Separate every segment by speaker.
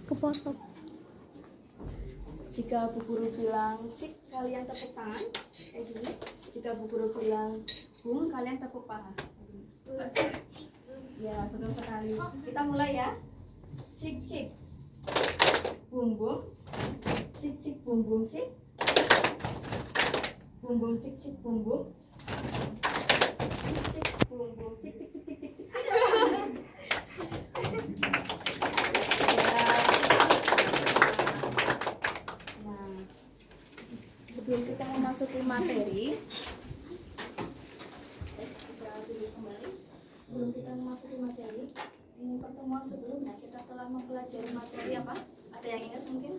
Speaker 1: Kepotong.
Speaker 2: Jika Bu Guru bilang cik, kalian tepuk tangan kayak gini. Jika Bu Guru bilang bung, kalian tepuk paha. Ya, betul sekali. Kita mulai ya. Cik cik bum bum. Cik cik bum bum cik. Bum bum cik cik bum bum. Cik cik bum bum cik cik cik cik cik cik. Sebelum kita memasuki materi, sebelum kita memasuki materi, di pertemuan sebelumnya kita telah mempelajari materi apa? Ada yang ingat mungkin?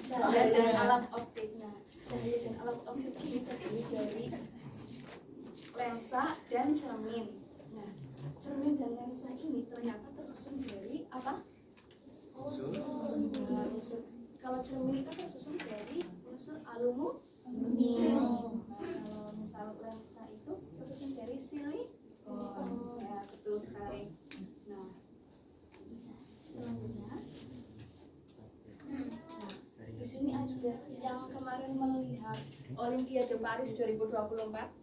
Speaker 2: Cahaya dan alat optik. Nah, cahaya dan alat optik ini terdiri dari lensa dan cermin. Nah, cermin dan lensa ini ternyata tersusun dari apa? Unsur. Kalau cermin itu tersusun dari unsur aluminium. Kalau misal lensa itu tersusun dari silikon. Ya, betul sekali. Nah, selanjutnya, di sini ada yang kemarin melihat Olimpiade Paris 2024.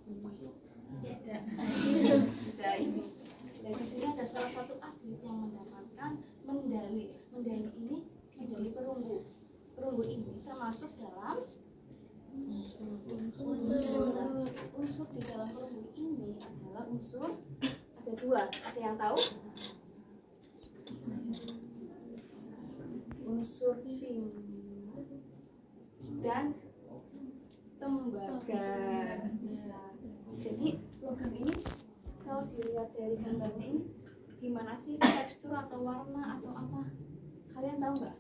Speaker 2: Tidak ini. Dan di sini ada salah satu atlet yang mendapatkan medali. Medali ini medali perunggu. Perunggu ini termasuk dalam unsur di dalam perunggu ini adalah unsur, ada dua. Ada yang tahu? Unsur tim dan tembaga. Jadi logam ini kalau dilihat dari gambarnya ini gimana sih, tekstur atau warna atau apa? Kalian tahu nggak?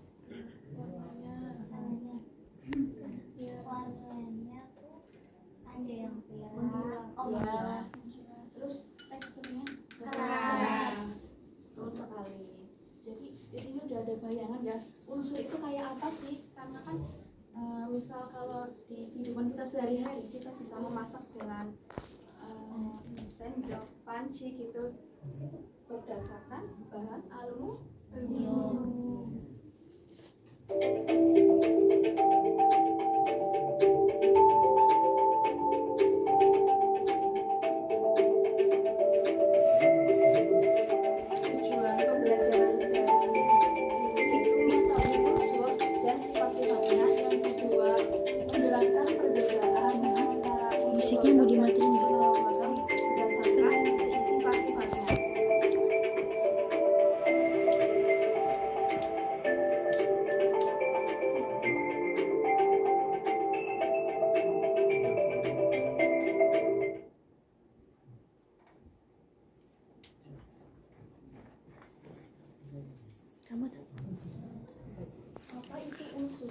Speaker 3: Warnanya tuh ada yang merah,
Speaker 2: ya. Terus teksturnya keras. Betul sekali. Jadi di sini udah ada bayangan ya, unsur itu kayak apa sih? Karena kan misal kalau di kehidupan kita sehari-hari kita bisa memasak dengan sendok, panci gitu, itu berdasarkan bahan aluminium. Tujuan pembelajaran dari itu metode unsur dan sifat-sifatnya. Yang kedua, menjelaskan perbedaan antara
Speaker 1: Musiknya mau dimatiin nggak?
Speaker 2: berdasarkan sifat-sifatnya.
Speaker 1: Kamu tuh.
Speaker 2: Apa itu unsur?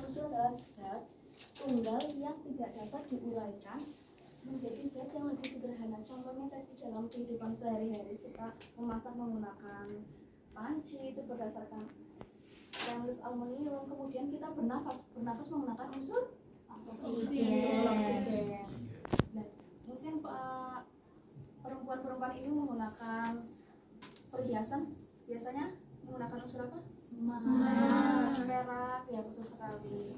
Speaker 2: Unsur adalah zat tunggal yang tidak dapat diuraikan menjadi zat yang lebih sederhana. Contohnya tadi dalam kehidupan sehari-hari kita memasak menggunakan panci itu berdasarkan stainless aluminium. Kemudian kita bernafas menggunakan unsur oksigen. Nah, mungkin perempuan-perempuan ini menggunakan perhiasan biasanya menggunakan unsur apa? Emas, perak, ya betul sekali.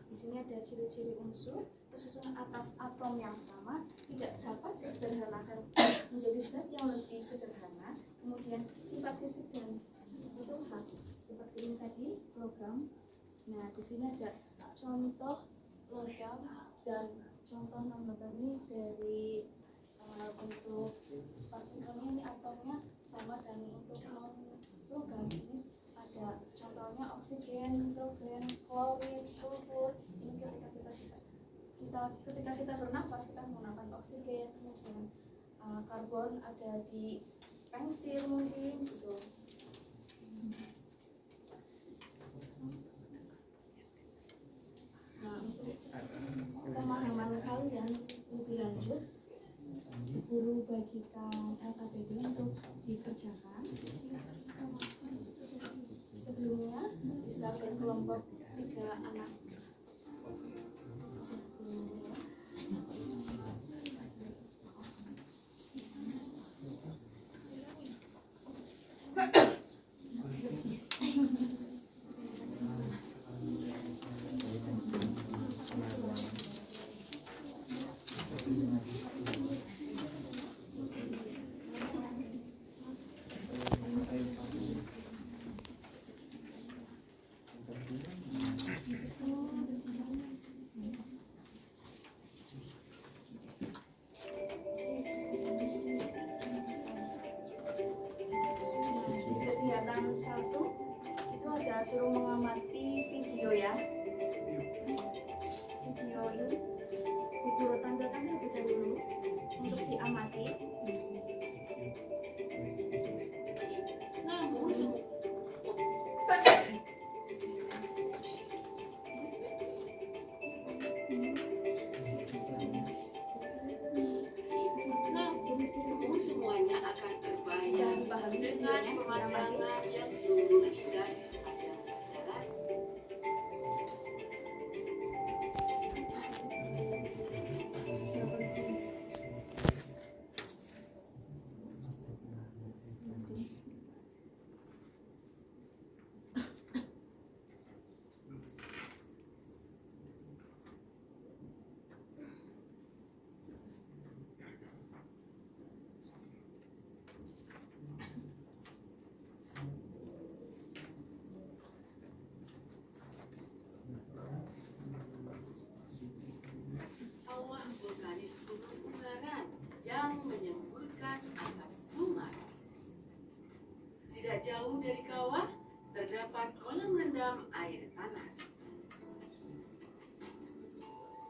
Speaker 2: Di sini ada ciri-ciri unsur, tersusun atas atom yang sama, tidak dapat disederhanakan menjadi zat yang lebih sederhana. Kemudian sifat fisik dan itu khas seperti ini tadi logam. Nah, di sini ada contoh logam dan contoh non logam ini dari bentuk partikelnya ini atomnya sama, dan untuk non logam ini ada contohnya oksigen, nitrogen, klorin, sulfur. Ini ketika kita bernafas kita menggunakan oksigen, kemudian karbon ada di pensil mungkin gitu. Nah, untuk pemahaman kalian lebih lanjut, guru bagikan LKPD untuk dikerjakan. Sebelumnya bisa berkelompok 3 anak.
Speaker 4: mekanisme pembubaran yang menyemburkan asap bunga. Tidak jauh dari kawah terdapat kolam rendam air panas.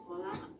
Speaker 4: Kolam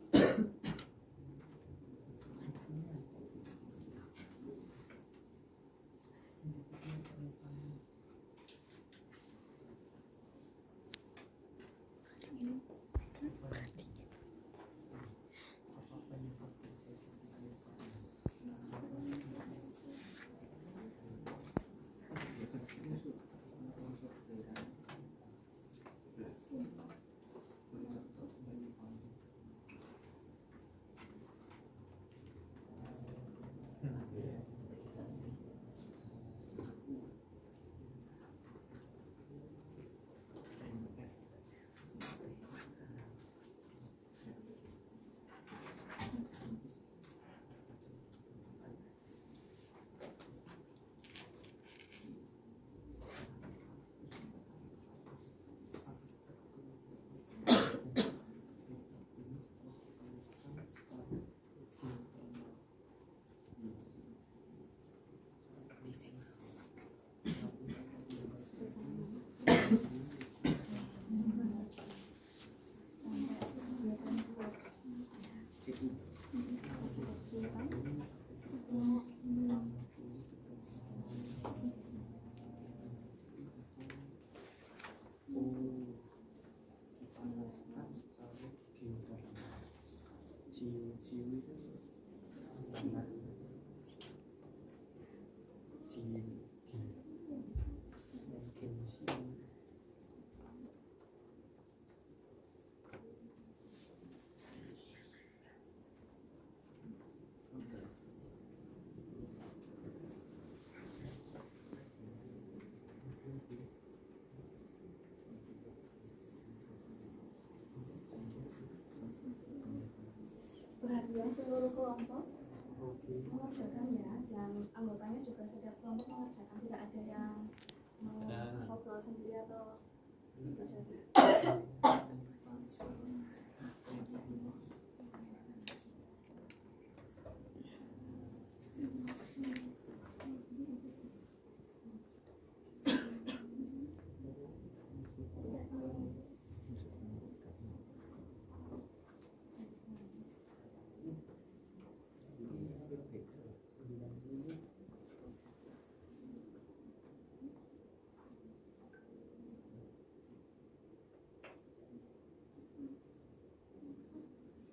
Speaker 2: perhatian seluruh kelompok mengerjakan ya, dan anggotanya juga setiap kelompok mengerjakan, tidak ada yang ngobrol sendiri atau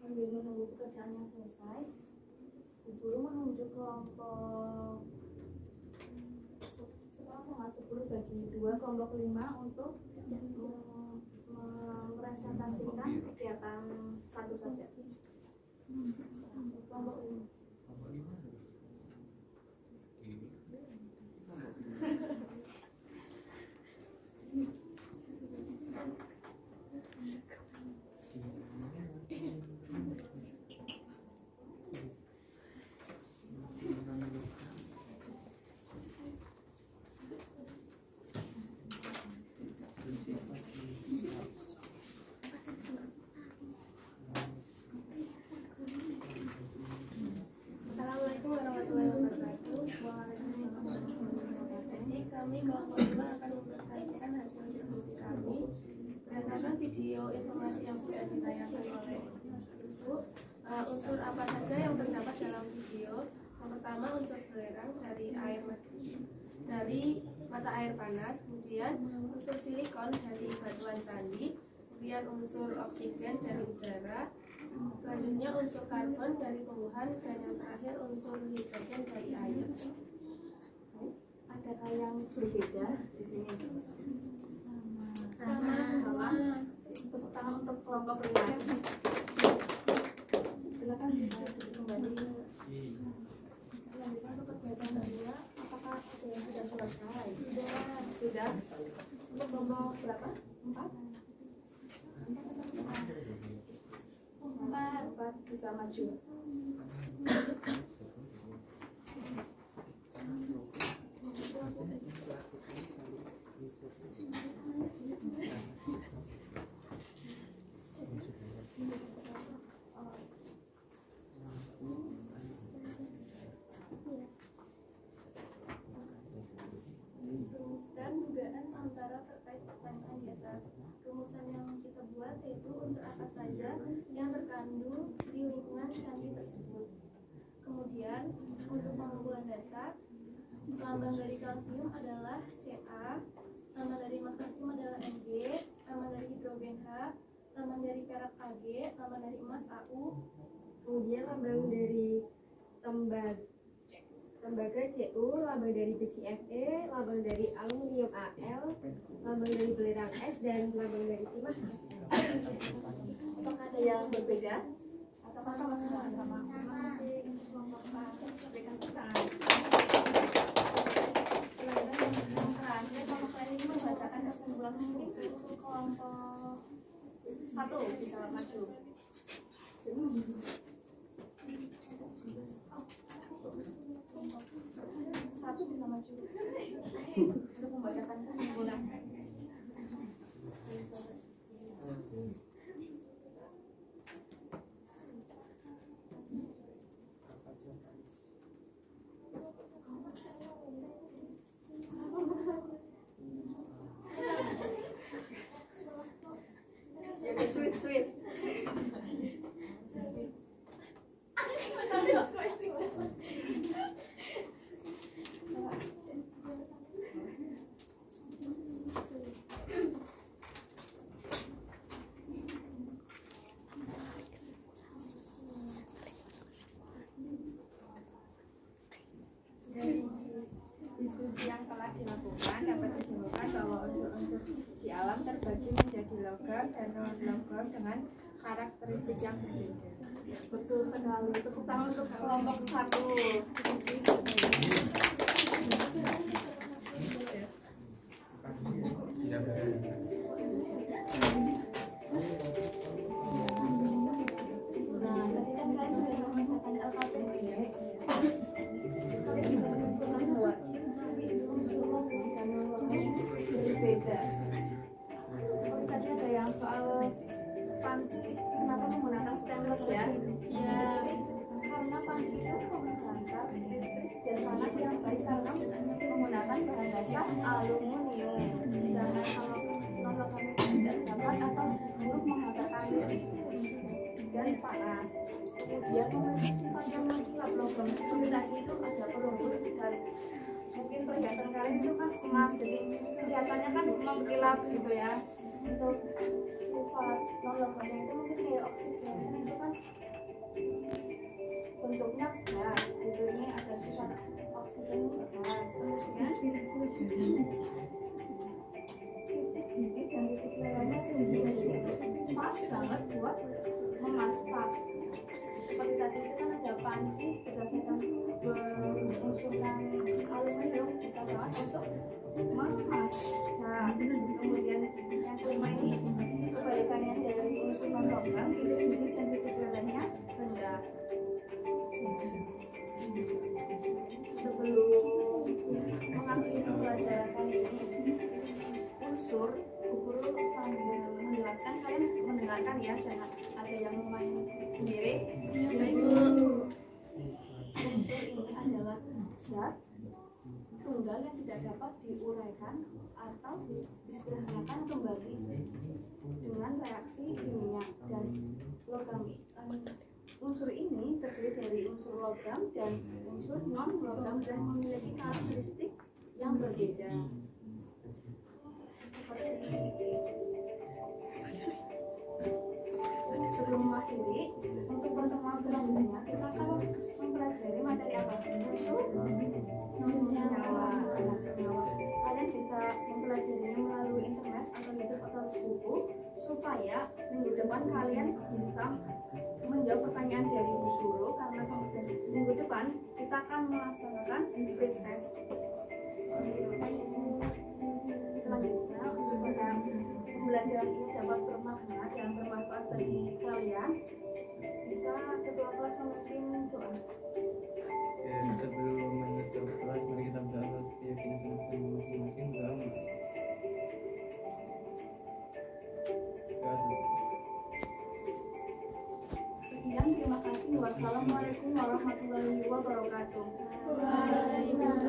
Speaker 2: sambil menunggu pekerjaannya selesai, Bu Guru menunjuk kelompok sekelompok 10 bagi 2 kelompok 5 untuk merepresentasikan kegiatan satu saja. Kelompok 5. Assalamualaikum warahmatullahi wabarakatuh. Waalaikumsalam warahmatullahi wabarakatuh. Jadi kami kelompok 5 akan mempresentasikan hasil diskusi kami berdasarkan video informasi yang sudah ditayangkan oleh Ibu. Unsur apa saja yang terdapat dalam video? Yang pertama unsur belerang dari mata air panas, kemudian unsur silikon dari batuan candi, kemudian unsur oksigen dari udara, selanjutnya unsur karbon dari tumbuhan, dan yang terakhir unsur hidrogen dari air. Adakah yang berbeda di sini? Sama. Tepuk tangan untuk kelompok 5. Silakan duduk kembali. Selanjutnya untuk kegiatan kedua, apakah ada yang sudah selesai? Sudah. Untuk kelompok berapa? 4? 4 bisa maju. rumusan yang kita buat yaitu unsur apa saja yang terkandung di lingkungan candi tersebut. Kemudian untuk pengumpulan data, lambang dari kalsium adalah Ca, lambang dari magnesium adalah Mg, lambang dari hidrogen H, lambang dari perak Ag, lambang dari emas Au.
Speaker 5: Kemudian lambang dari tembaga Cu, lambang dari besi Fe, lambang dari aluminium Al, lambang dari belerang S, dan lambang dari timah Sl.
Speaker 2: Apakah ada yang berbeda? Atau sama-sama? Masih untuk kelompok berikan tangan. Selanjutnya yang terakhir, kelompok lain ini membacakan kesimpulan. Mungkin kelompok 1 bisa maju. Satu bisa maju untuk membacakan kesimpulan. Jadi sweet. Diskusi yang telah dilakukan dapat disimpulkan bahwa unsur-unsur di alam terbagi menjadi logam dan non-logam dengan karakteristik yang berbeda. Betul sekali. Tepuk tangan untuk kelompok 1. Nah, tadi kan kalian sudah menyelesaikan LKPD. Kalian bisa menyimpulkan bahwa ciri-ciri unsur logam dan non-logam berbeda. Seperti tadi ada yang soal panci, kenapa menggunakan stainless ya? Iya. Karena panci itu menggunakan listrik dan panas yang baik karena menggunakan bahan dasar aluminium. Sedangkan kalau non-logam itu tidak dapat atau buruk menghantarkan listrik dan panas. Kemudian memiliki sifat yang mengkilap. Logam seperti tadi itu ada perunggu dan mungkin perhiasan kalian itu kan emas, jadi kelihatannya kan mengkilap gitu ya. Untuk sifat non-logamnya itu mungkin kayak oksigen, itu kan bentuknya gas gitu. Ini ada sifat oksigen gas. Kemudian titik dan titik lelahnya tinggi, jadi pas banget buat memasak. Seperti tadi itu kan ada panci berdasarkan berunsurkan aluminium, bisa banget untuk memasak. Kemudian yang kelima ini kebalikannya dari unsur non-logam, titik dan titik lelahnya rendah. Sebelum mengakhiri pelajaran kali ini unsur, guru sambil menjelaskan, kalian mendengarkan ya, jangan ada yang main sendiri. Unsur ini adalah zat tunggal yang tidak dapat diuraikan atau disederhanakan kembali dengan reaksi kimia, dan logam unsur ini terdiri dari unsur logam dan unsur non logam dan memiliki karakteristik yang berbeda. Sebelum mengakhiri, untuk pertemuan selanjutnya kita akan mempelajari materi apa? Unsur senyawa. Kalian bisa mempelajarinya melalui internet atau YouTube atau buku, supaya minggu depan kalian bisa menjawab pertanyaan dari Bu Guru, karena minggu depan kita akan melaksanakan pretest. Selanjutnya, supaya pembelajaran ini dapat bermakna dan bermanfaat bagi kalian, bisa ketua kelas memimpin doa.
Speaker 6: Ya, sebelum menutup kelas, mari kita berdoa keyakinan masing-masing.
Speaker 2: Sekian, terima kasih. Wassalamualaikum warahmatullahi wabarakatuh.